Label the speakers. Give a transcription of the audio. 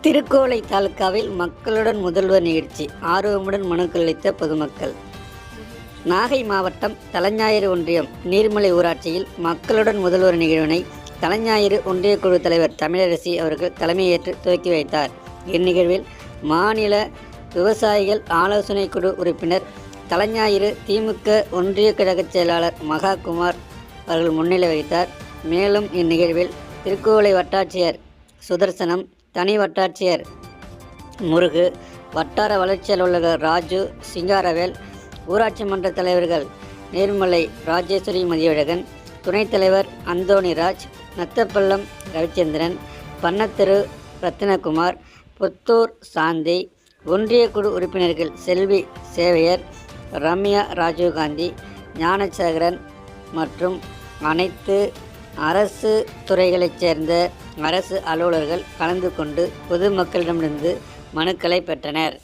Speaker 1: திருக்கோளை தாலுகாவில் மக்களுடன் முதல்வர் நிகழ்ச்சி ஆர்வமுடன் மனுக்கள் அளித்த பொதுமக்கள். நாகை மாவட்டம் தலைஞாயிறு ஒன்றியம் நீர்மலை ஊராட்சியில் மக்களுடன் முதல்வர் நிகழ்வினை தலைஞாயிறு ஒன்றிய குழு தலைவர் தமிழரசி அவர்கள் தலைமையேற்று துவக்கி வைத்தார். இந்நிகழ்வில் மாநில விவசாயிகள் ஆலோசனை குழு உறுப்பினர், தலைஞாயிறு திமுக ஒன்றிய கழக செயலாளர் மகாகுமார் அவர்கள் முன்னிலை வகித்தார். மேலும் இந்நிகழ்வில் திருக்கோளை வட்டாட்சியர் சுதர்சனம், தனி வட்டாட்சியர் முருகு, வட்டார வளர்ச்சி அலுவலர் ராஜு, சிங்காரவேல், ஊராட்சி மன்ற தலைவர்கள் நீர்மலை ராஜேஸ்வரி மதியழகன், துணைத் தலைவர் அந்தோணிராஜ், நத்தப்பள்ளம் ரவிச்சந்திரன், பன்னத்தெரு ரத்தினகுமார், புத்தூர் சாந்தி, ஒன்றிய குழு உறுப்பினர்கள் செல்வி சேவையர், ரம்யா ராஜீவ்காந்தி, ஞானசேகரன் மற்றும் அனைத்து அரசு துறைகளைச் சேர்ந்த அரசு அலுவலர்கள் கலந்து கொண்டு பொதுமக்களிடமிருந்து மனுக்களை பெற்றனர்.